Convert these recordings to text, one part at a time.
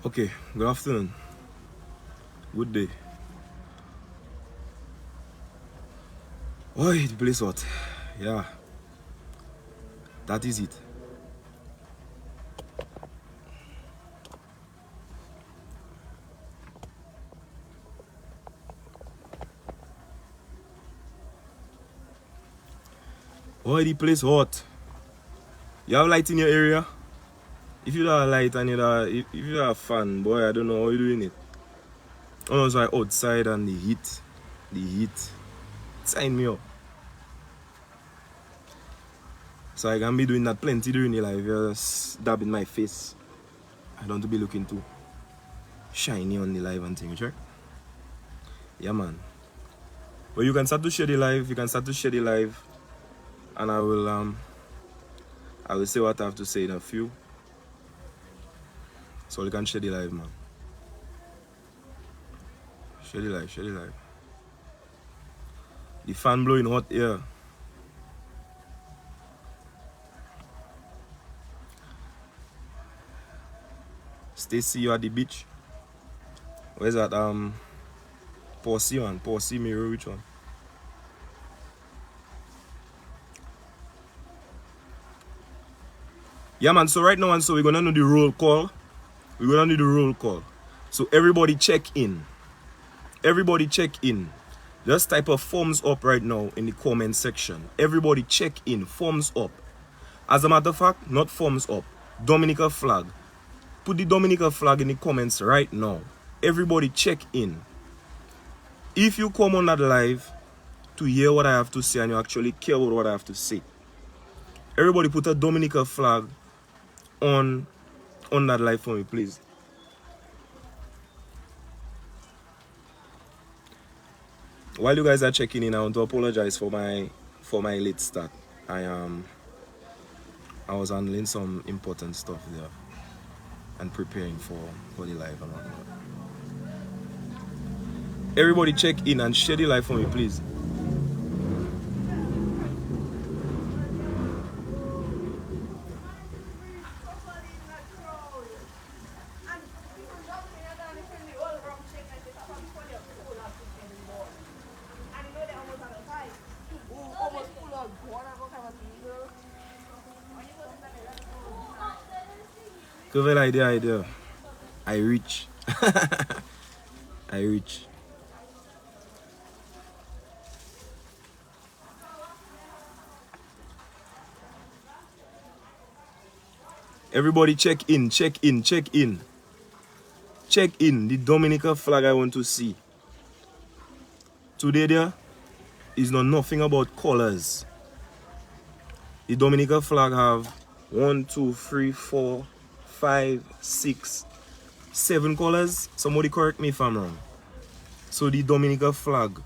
Okay, good afternoon. Good day. Oh, the place hot. Yeah, that is it. Oh, the place hot. You have light in your area? If you don't have light and if you have fan, boy, I don't know how you're doing it. Oh, no, so I outside and the heat, sign me up. So I can be doing that plenty during the life. Just dab in my face. I don't want to be looking too shiny on the live and things, right? Yeah, man. But you can start to share the live. You can start to share the live, and I will say what I have to say in a few. So you can share the live, man. Share the live, share the live. The fan blowing hot air. Stacy, you at the beach. Where's that? Posse, man. Posse, mirror, which one? Yeah, man. So right now, and so we're gonna do the roll call. We're gonna do the roll call. So everybody check in. Everybody check in. Just type a thumbs up right now in the comment section. Everybody check in. Thumbs up. As a matter of fact, not thumbs up. Dominica flag. Put the Dominica flag in the comments right now. Everybody check in. If you come on that live to hear what I have to say and you actually care about what I have to say, everybody put a Dominica flag on that live for me, please. While you guys are checking in, I want to apologize for my late start. I was handling some important stuff there and preparing for the live and whatnot. Everybody check in and share the live for me, please. Cover idea. I reach. I reach. Everybody check in. Check in. The Dominica flag I want to see. Today there is nothing about colors. The Dominica flag have 1, 2, 3, 4, 5, 6, 7 colors. Somebody correct me if I'm wrong. So the Dominica flag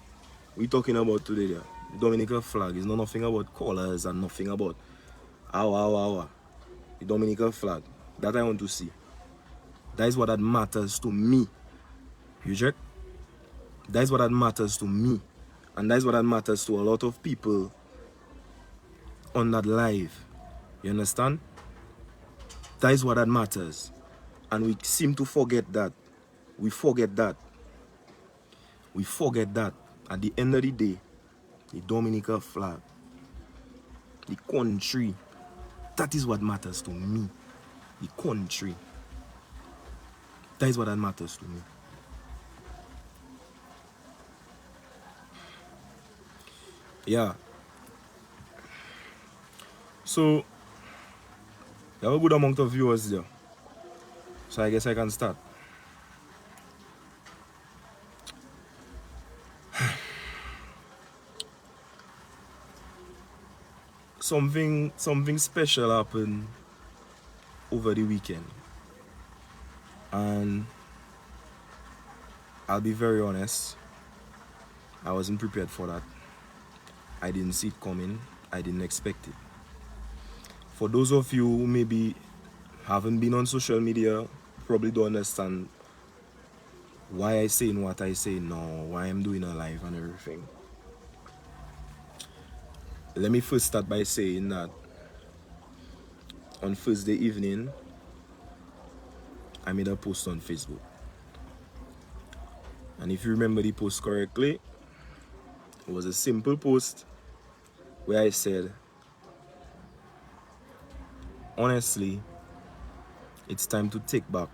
we talking about today there. The Dominica flag is nothing about colors and nothing about our. The Dominica flag. That I want to see. That is what that matters to me. You check? That is what that matters to me. And that is what that matters to a lot of people on that live. You understand? That is what that matters. And we seem to forget that. We forget that. At the end of the day, the Dominica flag, the country, that is what matters to me. The country. That is what that matters to me. Yeah. So, you have a good amount of viewers there. So I guess I can start. Something special happened over the weekend. And I'll be very honest, I wasn't prepared for that. I didn't see it coming. I didn't expect it. For those of you who maybe haven't been on social media, probably don't understand why I say what I say now, why I'm doing a live and everything. Let me first start by saying that on Thursday evening, I made a post on Facebook. And if you remember the post correctly, it was a simple post where I said, honestly, it's time to take back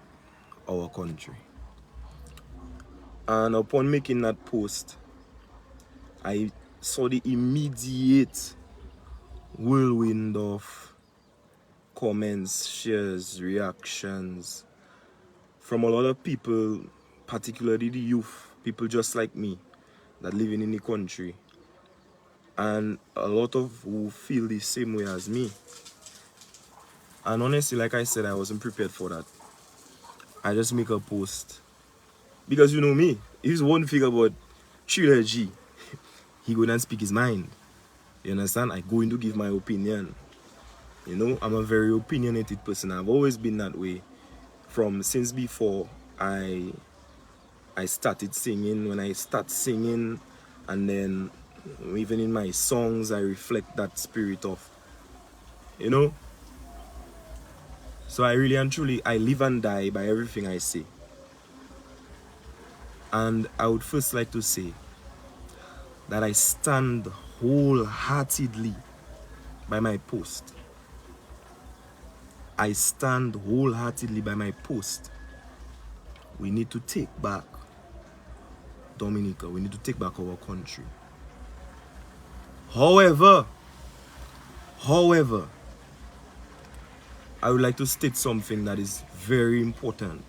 our country. And upon making that post, I saw the immediate whirlwind of comments, shares, reactions from a lot of people, particularly the youth, people just like me that living in the country, and a lot of who feel the same way as me. And honestly, like I said, I wasn't prepared for that. I just make a post because you know me, if it's one thing about Trilogy, he go and speak his mind. You understand? I go in to give my opinion. You know, I'm a very opinionated person. I've always been that way from since before I started singing. When I start singing, and then even in my songs I reflect that spirit of, you know. So I really and truly, I live and die by everything I say. And I would first like to say that I stand wholeheartedly by my post. I stand wholeheartedly by my post. We need to take back Dominica. We need to take back our country. However, I would like to state something that is very important.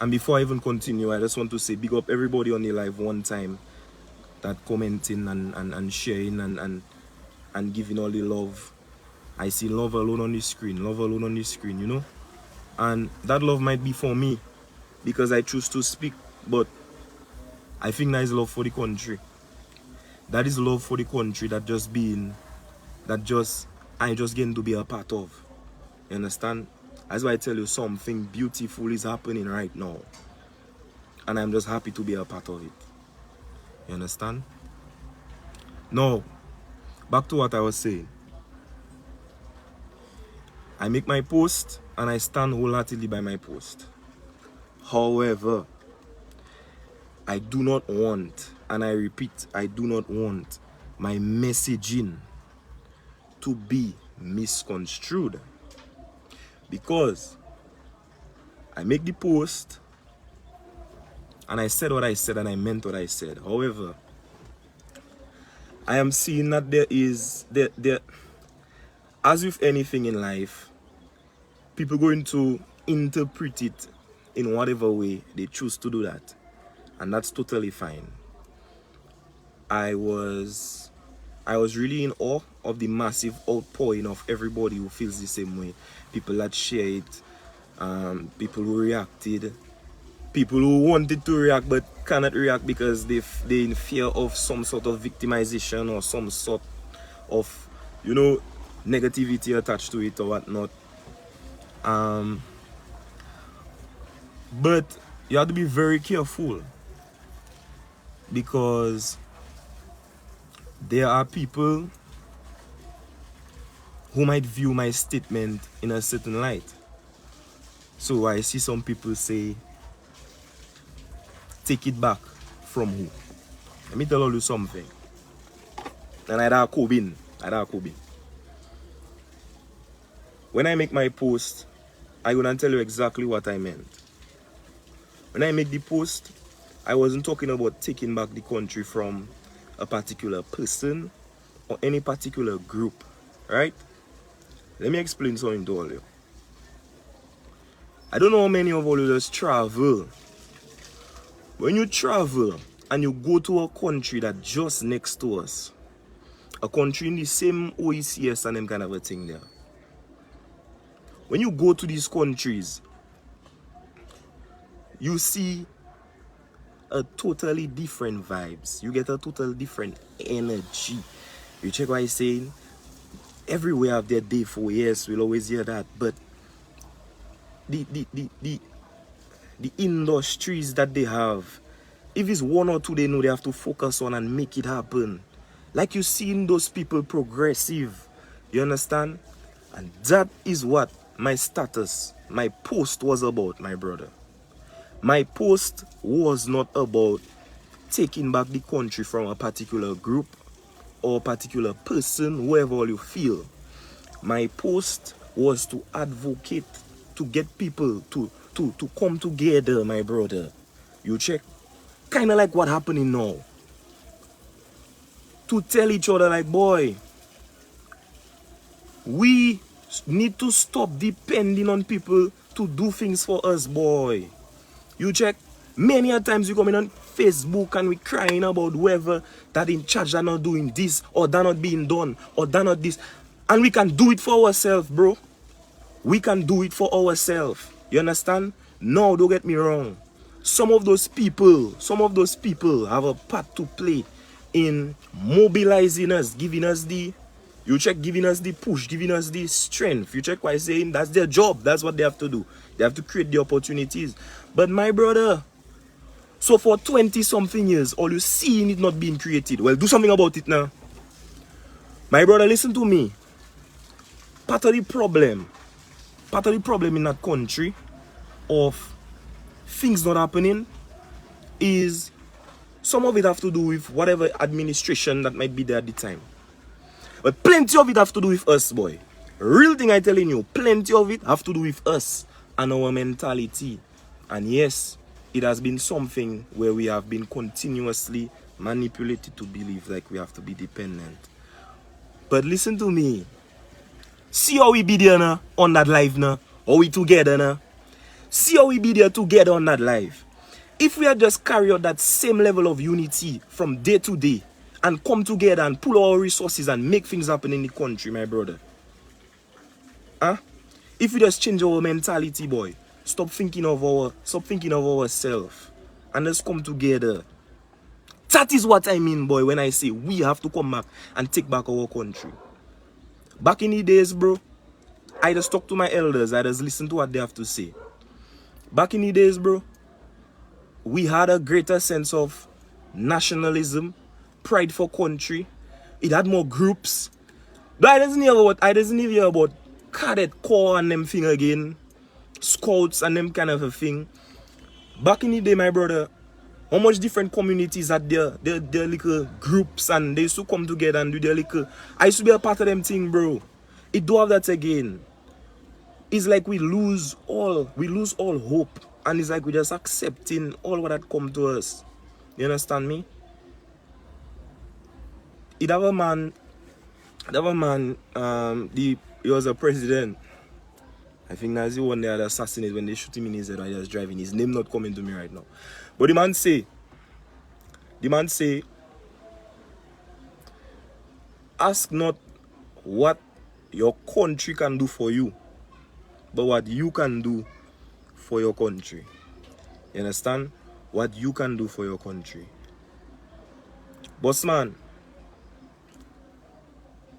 And before I even continue, I just want to say big up everybody on the live one time that commenting and sharing and giving all the love. I see love alone on the screen, you know. And that love might be for me because I choose to speak, but I think that is love for the country. That is love for the country I just getting to be a part of. You understand? That's why I tell you something beautiful is happening right now. And I'm just happy to be a part of it. You understand? Now, back to what I was saying. I make my post and I stand wholeheartedly by my post. However, I do not want, and I repeat, I do not want my messaging to be misconstrued. Because I make the post and I said what I said and I meant what I said. However, I am seeing that there is, as with anything in life, people going to interpret it in whatever way they choose to do that. And that's totally fine. I was really in awe of the massive outpouring of everybody who feels the same way. People that share it, people who reacted, people who wanted to react but cannot react because they're in fear of some sort of victimization or some sort of, you know, negativity attached to it or whatnot. But you have to be very careful because there are people who might view my statement in a certain light. So I see some people say, take it back from who? Let me tell you something. And I Kobin. When I make my post, I'm going to tell you exactly what I meant. When I make the post, I wasn't talking about taking back the country from a particular person or any particular group, right? Let me explain something to all of you. I don't know how many of all of us travel. When you travel and you go to a country that's just next to us, a country in the same OECS and them kind of a thing there. When you go to these countries, you see a totally different vibes. You get a totally different energy. You check what I'm saying? Everywhere have their day for years, we'll always hear that. But the industries that they have, if it's one or two they know they have to focus on and make it happen. Like you seeing those people progressive. You understand? And that is what my status, my post was about, my brother. My post was not about taking back the country from a particular group or a particular person, whoever you feel. My post was to advocate, to get people to come together, my brother. You check? Kind of like what happening now. To tell each other like, boy, we need to stop depending on people to do things for us, boy. You check? Many a times you come in on Facebook and we crying about whoever that in charge are not doing this or that not being done or that not this. And we can do it for ourselves, bro. We can do it for ourselves. You understand? No, don't get me wrong. Some of those people have a part to play in mobilizing us, giving us the, you check, giving us the push, giving us the strength. You check what I'm saying? That's their job. That's what they have to do. They have to create the opportunities. But my brother, so for 20-something years, all you seeing it not being created. Well, do something about it now. My brother, listen to me. Part of the problem in that country of things not happening is some of it have to do with whatever administration that might be there at the time. But plenty of it have to do with us, boy. Real thing I telling you, plenty of it have to do with us and our mentality. And yes, it has been something where we have been continuously manipulated to believe like we have to be dependent. But listen to me. See how we be there now on that live now. How we together now. See how we be there together on that live. If we had just carry out that same level of unity from day to day and come together and pull our resources and make things happen in the country, my brother. If we just change our mentality, boy. Stop thinking of ourselves and just come together. That is what I mean, boy, when I say we have to come back and take back our country. Back in the days, bro, I just talk to my elders. I just listen to what they have to say. Back in the days, bro, we had a greater sense of nationalism, pride for country. It had more groups. But I doesn't hear about cadet corps and them thing again. Scouts and them kind of a thing. Back in the day, my brother, how much different communities had their little groups and they used to come together and do their little. I used to be a part of them thing, bro. It do have that again. It's like we lose all hope. And it's like we just accepting all what had come to us. You understand me? He was a president. I think that's the one they had assassinated when they shoot him in his head while he was driving. His name not coming to me right now. But the man say, ask not what your country can do for you, but what you can do for your country. You understand? What you can do for your country. Boss man,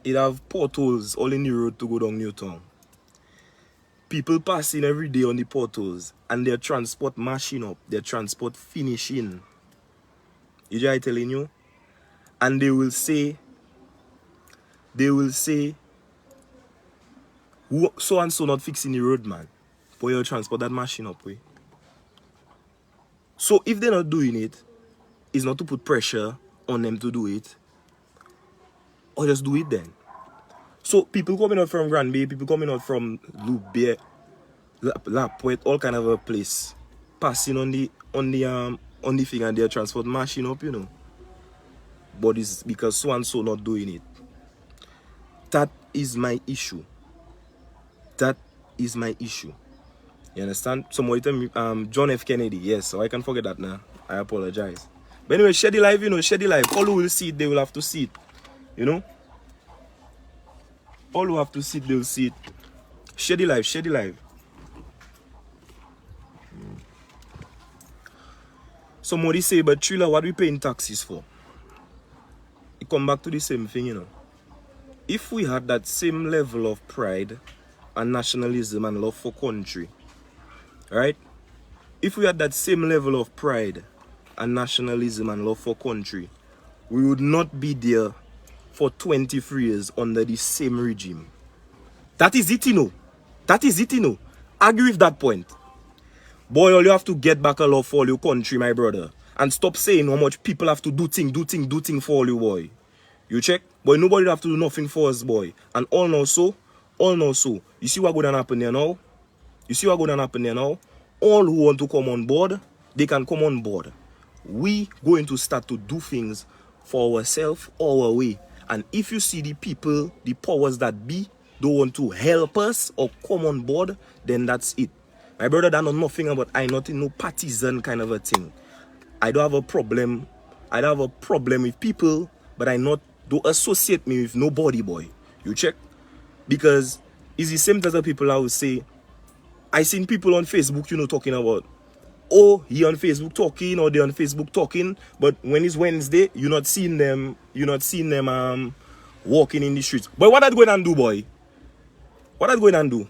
it have potholes all in the road to go down Newtown. People passing every day on the potholes and their transport mashing up, their transport finishing. You know what I'm telling you? And they will say, so and so not fixing the road, man. For your transport that mashing up way. So if they're not doing it, it's not to put pressure on them to do it. Or just do it then. So people coming out from Granby, people coming out from Lubbe, Lapwet, all kind of a place, passing on the thing and their transport mashing up, you know. But it's because so and so not doing it. That is my issue. That is my issue. You understand? Somebody tell me, John F. Kennedy. Yes, so I can forget that now. I apologize. But anyway, share the live, you know, share the live. All who will see it, they will have to see it. You know? All who have to see it, they will see it. Share the live, share the live. Somebody say, but Trilla, what are we paying taxes for? It come back to the same thing, you know. If we had that same level of pride and nationalism and love for country, right? If we had that same level of pride and nationalism and love for country, we would not be there for 23 years under the same regime. That is it, you know. That is it, you know. Agree with that point. Boy, all you have to get back a love for all your country, my brother. And stop saying how much people have to do thing for all you, boy. You check? Boy, nobody have to do nothing for us, boy. And all now so. You see what going to happen there now? You see what going to happen there now? All who want to come on board, they can come on board. We going to start to do things for ourselves, our way. And if you see the people, the powers that be, don't want to help us or come on board, then that's it. My brother, that know nothing about I not in no partisan kind of a thing. I don't have a problem. I don't have a problem with people, but I not do associate me with nobody, boy. You check? Because it's the same as the people I would say. I seen people on Facebook, you know, talking about, oh, he on Facebook talking, or they on Facebook talking, but when it's Wednesday, you're not seeing them walking in the streets. But what are they going and do, boy? What are they going and do?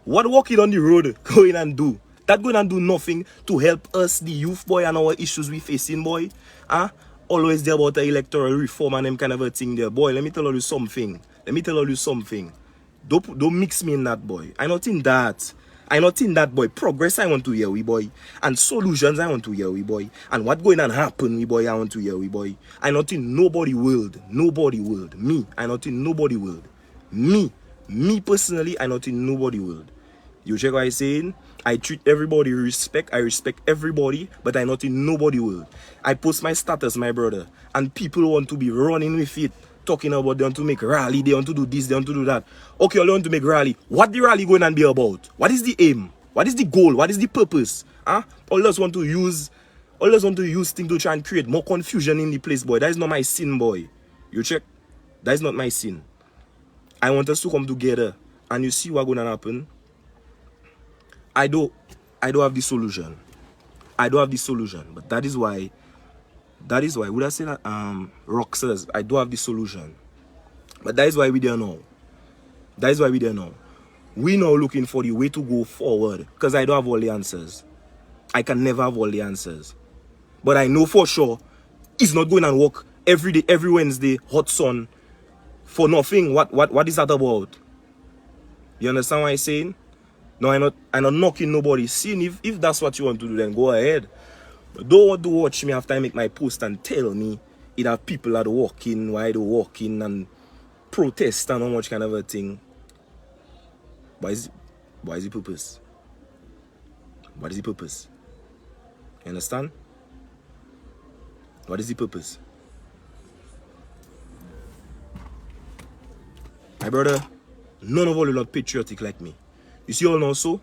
What walking on the road going and do? That going and do nothing to help us, the youth, boy, and our issues we facing, boy. Always there about the electoral reform and them kind of a thing there. Boy, let me tell you something. Don't mix me in that, boy. I not in that, boy. Progress I want to hear, we boy. And solutions I want to hear, we boy. And what going to happen, we boy, I want to hear, we boy. I not in nobody world. Me, I not in nobody world. Me personally, I not in nobody world. You check what I saying? I treat everybody with respect. I respect everybody, but I not in nobody world. I post my status, my brother, and people want to be running with it, talking about they want to make rally, they want to do this, they want to do that. Okay, all you want to make rally. What the rally going to be about? What is the aim? What is the goal? What is the purpose? All us want to use things to try and create more confusion in the place, boy. That is not my sin, boy. You check? That is not my sin. I want us to come together, and you see what's going to happen. I don't have the solution. But that is why would I say that Rock says I do have the solution. But that is why we there now. We now looking for the way to go forward. Because I don't have all the answers. I can never have all the answers. But I know for sure it's not going to work every day, every Wednesday, hot sun, for nothing. What is that about? You understand what I'm saying? No, I'm not knocking nobody. Seeing if that's what you want to do, then go ahead. But don't watch me after I make my post and tell me it have people that walking, why they walking and protest and how much kind of a thing. Why is the purpose? What is the purpose? You understand? What is the purpose? My brother, none of all are not patriotic like me. You see all now so?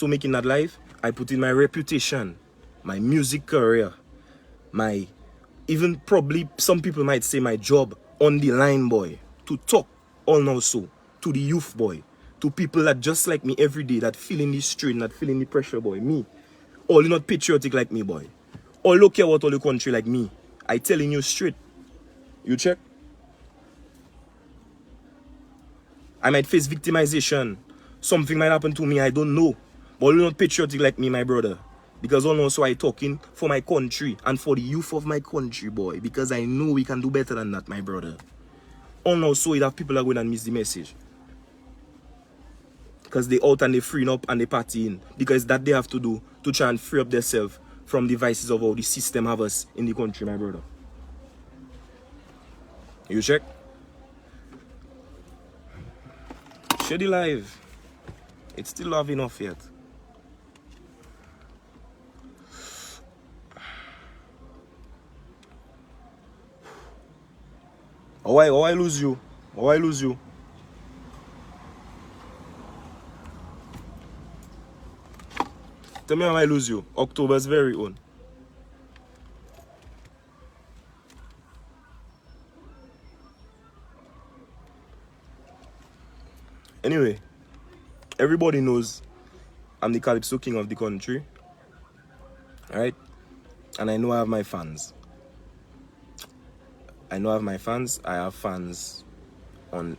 Making that life, I put in my reputation, my music career, my, even probably some people might say my job on the line, boy, to talk all now so, to the youth, boy, to people that just like me every day, that feeling the strain, that feeling the pressure, boy, me. All you not patriotic like me, boy. All you care about all the country like me. I telling you straight. You check? I might face victimization. Something might happen to me, I don't know. But you're not patriotic like me, my brother. Because also I talking for my country and for the youth of my country, boy. Because I know we can do better than that, my brother. Also, it have people that are going and miss the message. Because they out and they freeing up and they partying. Because that they have to do to try and free up themselves from the vices of how the system have us in the country, my brother. You check? Share the live. It's still not enough yet. How I lose you? Tell me how I lose you. October's very own. Anyway, everybody knows I'm the Calypso king of the country. Alright? And I know I have my fans. I have fans on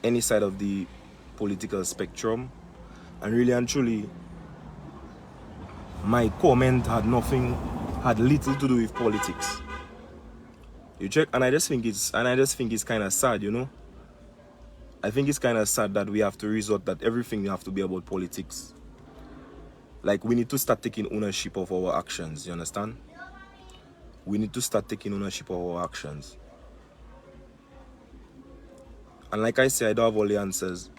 any side of the political spectrum. And really and truly, my comment had little to do with politics. You check? And I just think it's kind of sad, you know? I think it's kind of sad that we have to resort that everything have to be about politics. Like, we need to start taking ownership of our actions, you understand? We need to start taking ownership of our actions. And like I say, I don't have all the answers.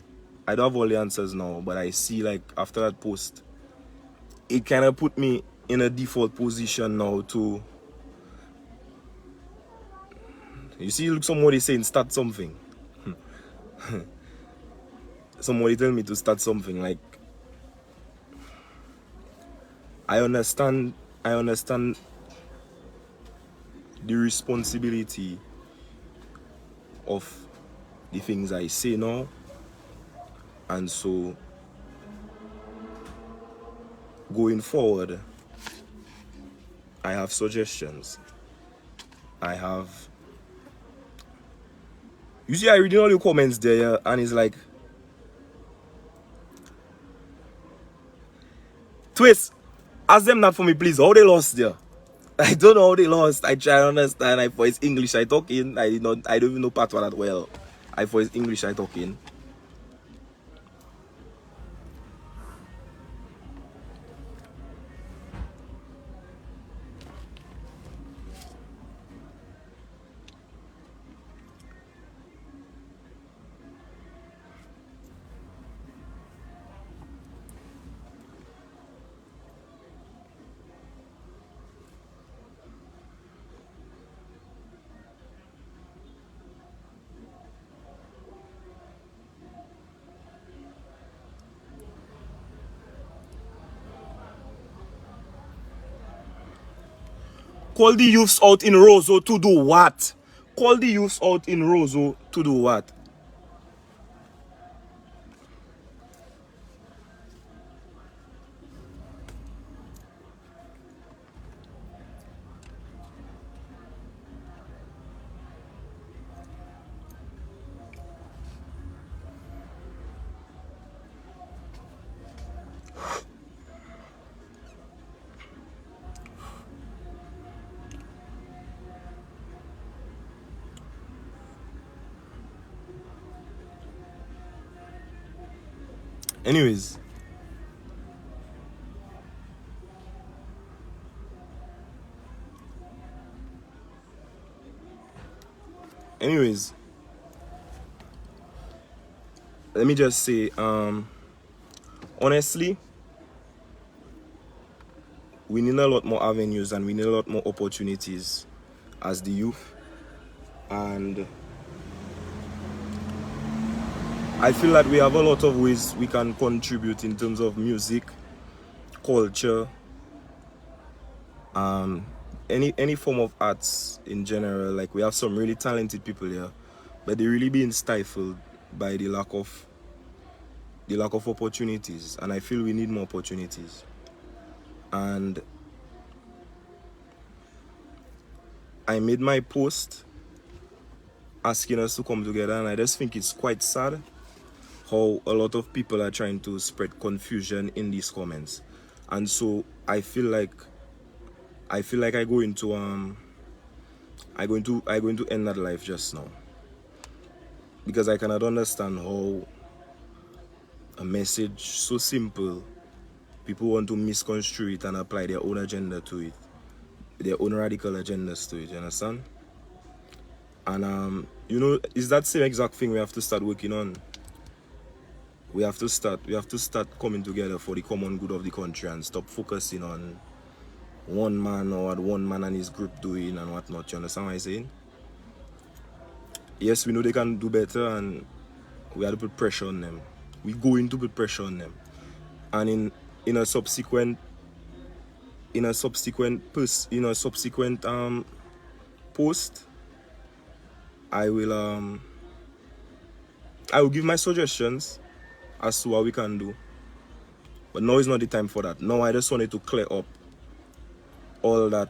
I don't have all the answers now, but I see, like, after that post, it kind of put me in a default position now to, you see, look, somebody saying start something. Somebody tell me to start something. Like, I understand the responsibility of the things I say now, and so going forward, I have suggestions. You see, I reading all the comments there, yeah, and it's like, Twist, ask them that for me, please. How they lost there? I don't know how they lost. I try to understand. I for his English I talk in. I don't even know part that well. I for his English I talk in. Call the youths out in Roseau to do what? Call the youths out in Roseau to do what? Anyways, let me just say, honestly, we need a lot more avenues and we need a lot more opportunities as the youth. And I feel that we have a lot of ways we can contribute in terms of music, culture, any form of arts in general. Like, we have some really talented people here, but they're really being stifled by the lack of opportunities. And I feel we need more opportunities. And I made my post asking us to come together, and I just think it's quite sad how a lot of people are trying to spread confusion in these comments. And so I feel like I go into I going to end that life just now, because I cannot understand how a message so simple, people want to misconstrue it and apply their own agenda to it, their own radical agendas to it, you understand? And you know, it's that same exact thing we have to start working on. We have to start coming together for the common good of the country and stop focusing on one man or what one man and his group doing and whatnot. You understand what I'm saying? Yes, we know they can do better, and we have to put pressure on them. We're going to put pressure on them. And in a subsequent post, I will give my suggestions as to what we can do. But now is not the time for that. Now I just wanted to clear up all that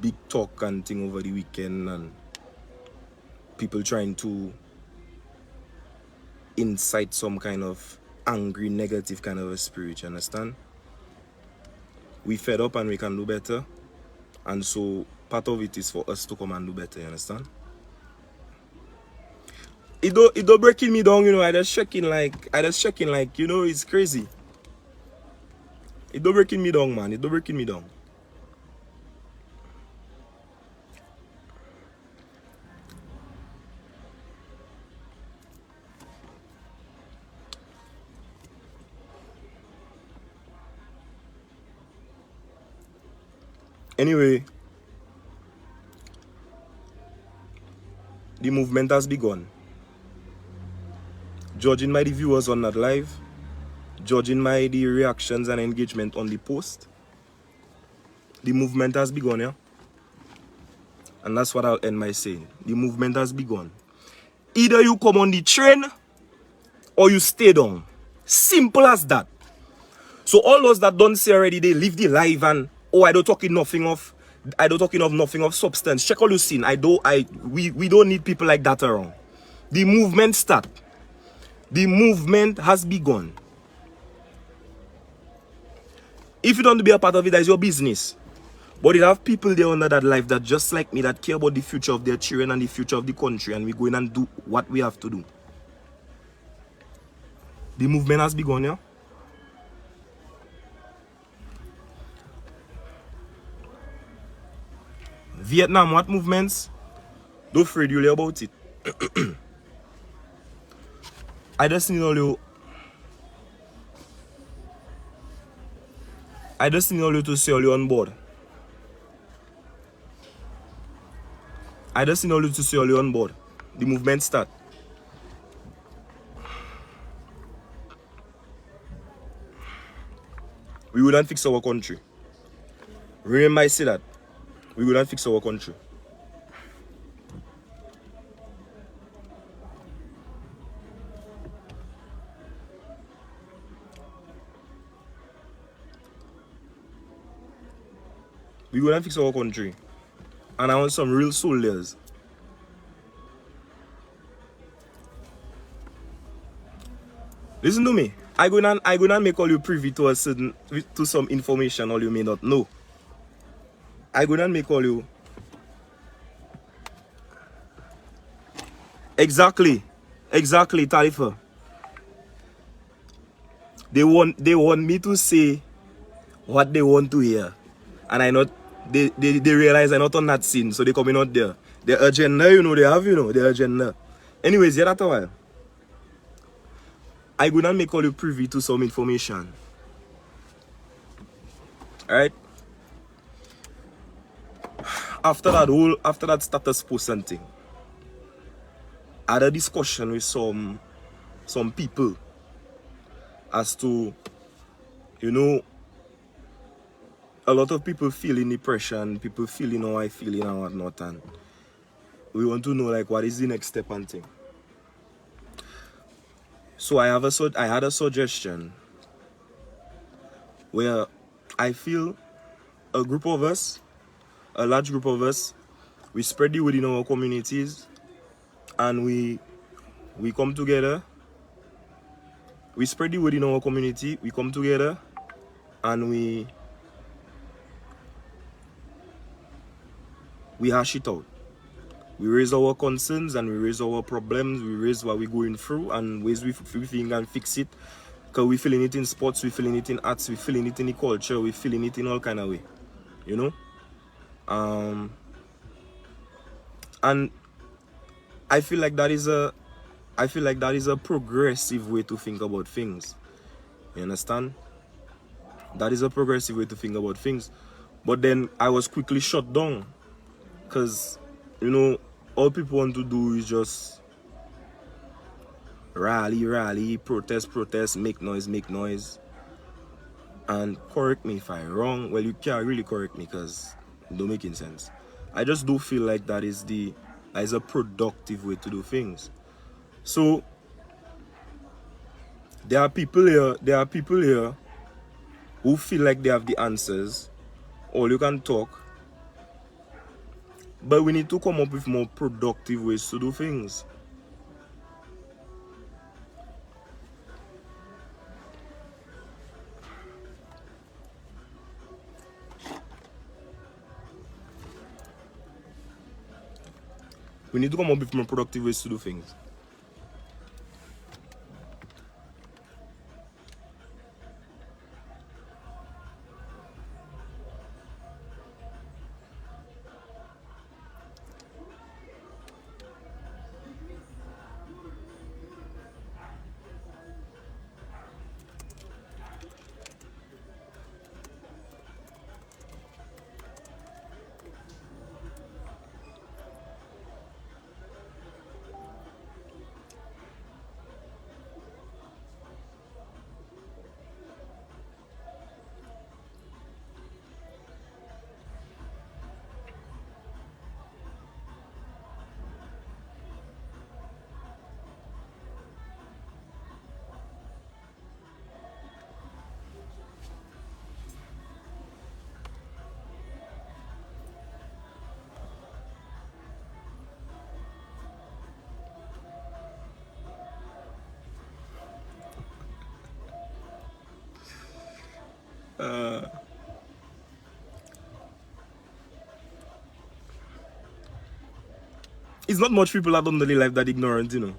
big talk and thing over the weekend, and people trying to incite some kind of angry, negative kind of a spirit, you understand? We fed up and we can do better. And so part of it is for us to come and do better, you understand? It don't breaking me down, I just checking like, it's crazy. It don't breaking me down, man. It don't breaking me down. Anyway, the movement has begun. Judging by the viewers on that live, judging by the reactions and engagement on the post, the movement has begun, yeah? And that's what I'll end my saying. The movement has begun. Either you come on the train or you stay down. Simple as that. So all those that don't say already, they live the life and I don't talk nothing of nothing of substance. Check all you seen. We don't need people like that around. The movement start. The movement has begun. If you don't want to be a part of it, that's your business. But you have people there under that life that just like me, that care about the future of their children and the future of the country, and we go in and do what we have to do. The movement has begun, yeah? Vietnam, what movements? Don't afraid you about it. I just need all you to say all you on board. I just need all you to say all you on board. The movement start. We will not fix our country. Remember I say that. We will not fix our country. We will not fix our country. And I want some real soldiers. Listen to me. I gonna make all you privy to some information all you may not know. I gonna make all you. Exactly, Tarifa. They want me to say what they want to hear, and they realize I'm not on that scene, so they coming out there. Their agenda, they have, their agenda. Anyways, yeah, that's a while. I gonna make all you privy to some information. Alright? After that status post and thing, I had a discussion with some people as to, a lot of people feeling depression, people feeling how I feeling and whatnot, and we want to know like what is the next step and thing. So I had a suggestion where I feel a large group of us, we spread the word in our communities and we come together. We spread the word in our community, we come together and we hash it out. We raise our concerns and we raise our problems, we raise what we're going through and ways we think and fix it. Because we're feeling it in sports, we're feeling it in arts, we're feeling it in the culture, we're feeling it in all kind of way. And I feel like that is a progressive way to think about things. You understand? That is a progressive way to think about things. But then I was quickly shut down. Because, all people want to do is just rally, protest, make noise. And correct me if I'm wrong. Well, you can't really correct me because it don't make any sense. I just do feel like that is a productive way to do things. So there are people here who feel like they have the answers. All you can talk. But we need to come up with more productive ways to do things. We need to come up with more productive ways to do things. Uh, it's not much people that don't really life that ignorant, you know.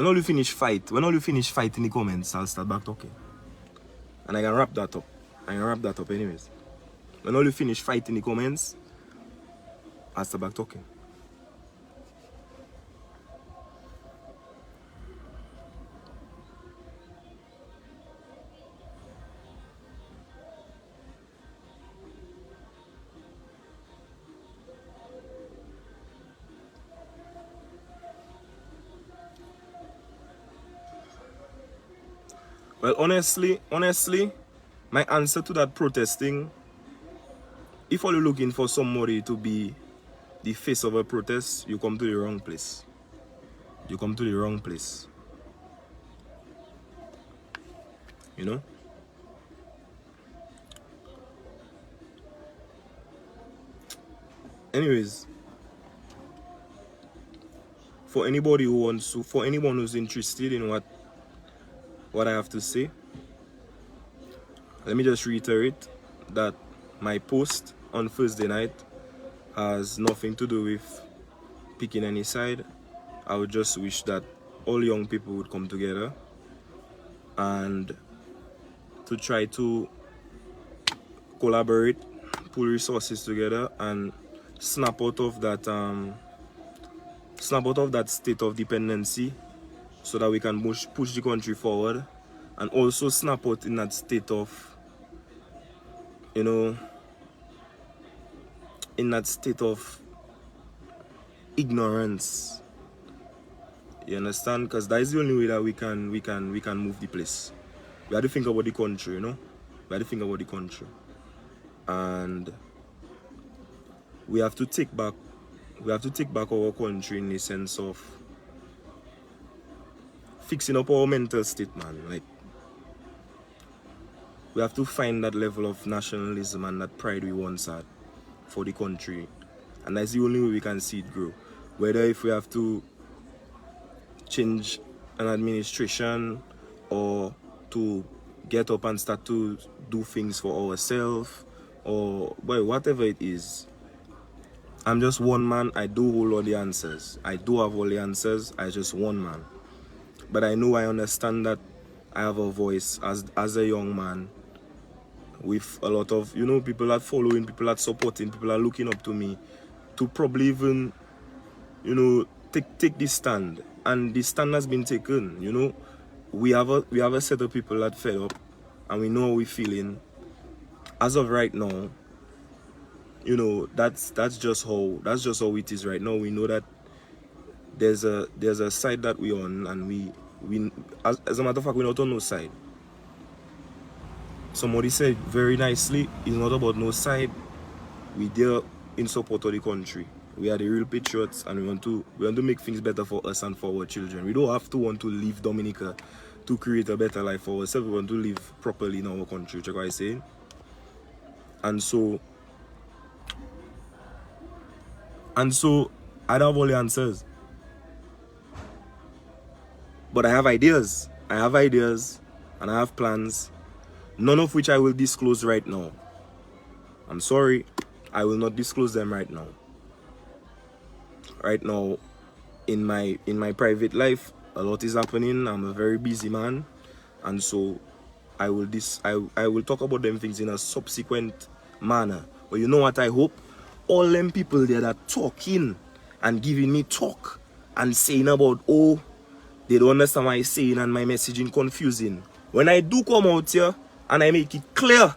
When all you finish fight in the comments, I'll start back talking. And I can wrap that up. I can wrap that up anyways. When all you finish fight in the comments, I'll start back talking. Well, honestly, my answer to that protesting, if all you're looking for somebody to be the face of a protest, you come to the wrong place. You come to the wrong place. You know? Anyways, for anybody who wants to, for anyone who's interested in what I have to say, let me just reiterate that my post on Thursday night has nothing to do with picking any side. I would just wish that all young people would come together and to try to collaborate, pull resources together, and snap out of that state of dependency, so that we can push the country forward, and also snap out in that state of, you know, in that state of ignorance. You understand? Because that is the only way that we can move the place. We have to think about the country, you know. We have to think about the country, and we have to take back our country in the sense of fixing up our mental state, man. Like, we have to find that level of nationalism and that pride we once had for the country, and that's the only way we can see it grow. Whether if we have to change an administration or to get up and start to do things for ourselves, or well, whatever it is. I'm just one man. I do hold all the answers. I do have all the answers. I just one man. But I know, I understand that I have a voice as a young man with a lot of, you know, people that following, people that supporting, people that looking up to me to probably even, you know, take this stand. And this stand has been taken, you know. We have a set of people that fed up, and we know how we're feeling. As of right now, you know, that's just how it is right now. We know that there's a side that we're on, and we as a matter of fact, we're not on no side. Somebody said very nicely, it's not about no side. We there in support of the country. We are the real patriots, and we want to make things better for us and for our children. We don't have to want to leave Dominica to create a better life for ourselves. We want to live properly in our country, which is what I say. And so I don't have all the answers, but I have ideas. And I have plans, none of which I will disclose right now. I'm sorry, I will not disclose them right now. Right now, in my private life, a lot is happening. I'm a very busy man, and so I will talk about them things in a subsequent manner. But you know what I hope? All them people there that talking and giving me talk and saying about, oh, they don't understand what I'm saying and my messaging confusing. When I do come out here and I make it clear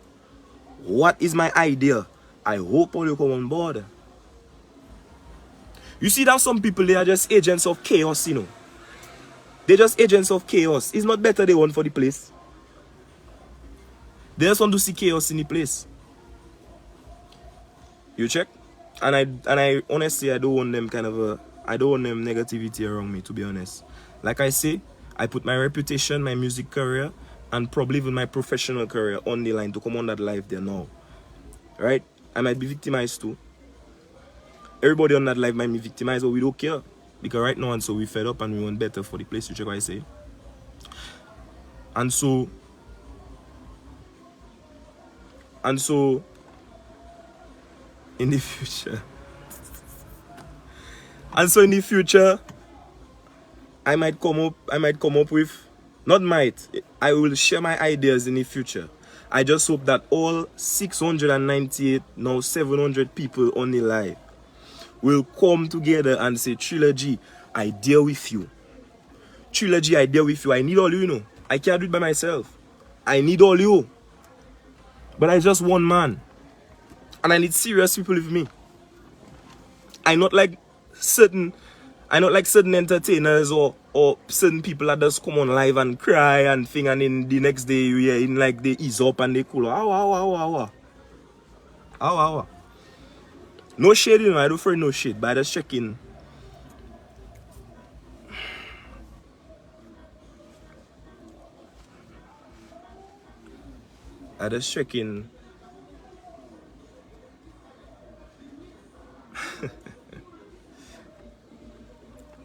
what is my idea, I hope all you come on board. You see that some people, they are just agents of chaos, you know. They're just agents of chaos. It's not better they want for the place. They just want to see chaos in the place. You check? And I honestly, I don't want them I don't want them negativity around me, to be honest. Like I say, I put my reputation, my music career, and probably even my professional career on the line to come on that live there now. Right? I might be victimized too. Everybody on that live might be victimized, but we don't care. Because right now, and so we fed up and we want better for the place, you check what I say. And so, in the future, I might come up with, I will share my ideas in the future. I just hope that all 698, now 700 people on the live will come together and say, Trilogy, I deal with you. Trilogy, I deal with you. I need all you know. I can't do it by myself. I need all you. But I just one man. And I need serious people with me. I not like certain entertainers or certain people that just come on live and cry and thing, and in the next day we are in like they ease up and they cool. No shade, you know, I don't afraid no shade, but I just checking.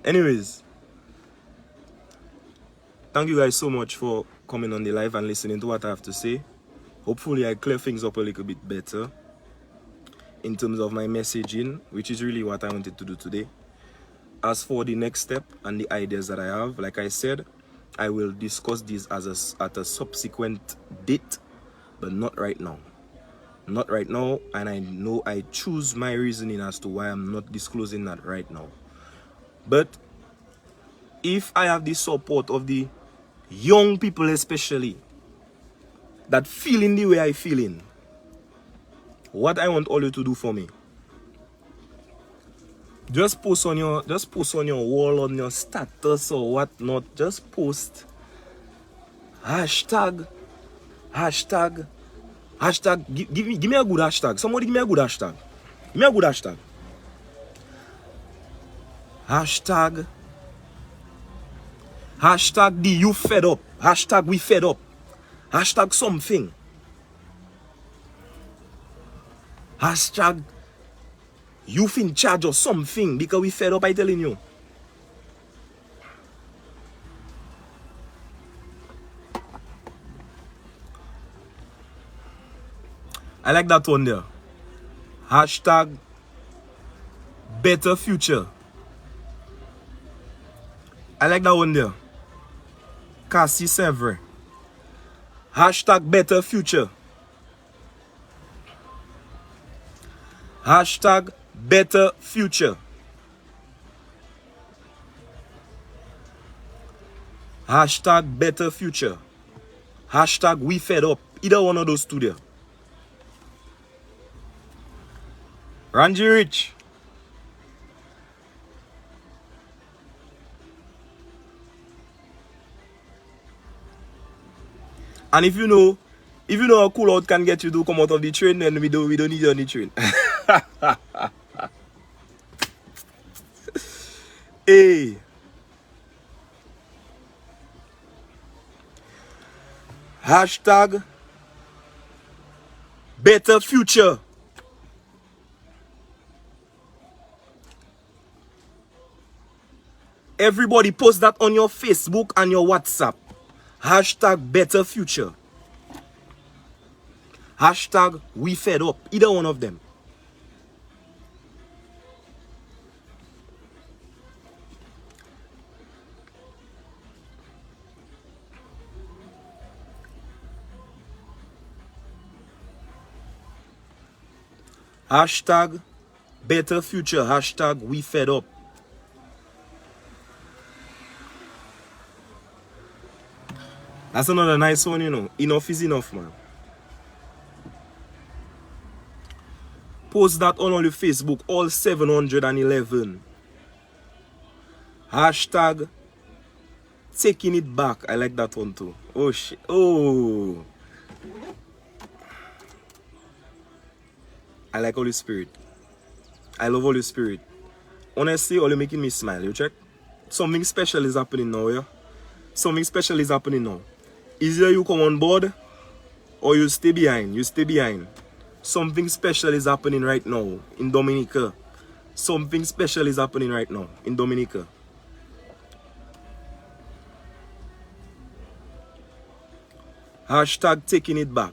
Anyways, thank you guys so much for coming on the live and listening to what I have to say. Hopefully I clear things up a little bit better in terms of my messaging, which is really what I wanted to do today. As for the next step and the ideas that I have, like I said, I will discuss these at a subsequent date, but not right now. Not right now, and I know I choose my reasoning as to why I'm not disclosing that right now. But if I have the support of the young people especially, that feeling the way I feeling, what I want all you to do for me, just post on your wall, on your status or whatnot, just post hashtag, give me a good hashtag. Somebody give me a good hashtag. Give me a good hashtag. Hashtag the you fed up. Hashtag we fed up. Hashtag something. Hashtag youth in charge or something, because we fed up, I telling you. I like that one there. Hashtag better future. I like that one there. Cassie Sevre. Hashtag better future. Hashtag better future. Hashtag better future. Hashtag we fed up. Either one of those two there. Ranji Rich. And if you know a cool out can get you to come out of the train, then we don't need you on the train. Hey. Hashtag better future. Everybody post that on your Facebook and your WhatsApp. Hashtag better future. Hashtag we fed up. Either one of them. Hashtag Better future. Hashtag we fed up. That's another nice one, you know. Enough is enough, man. Post that on all your Facebook, all 711. Hashtag taking it back. I like that one too. Oh shit. Oh. I like Holy Spirit. I love Holy Spirit. Honestly, all you making me smile. You check? Something special is happening now, yeah? Something special is happening now. Either you come on board or you stay behind. You stay behind. Something special is happening right now in Dominica. Something special is happening right now in Dominica. Hashtag taking it back.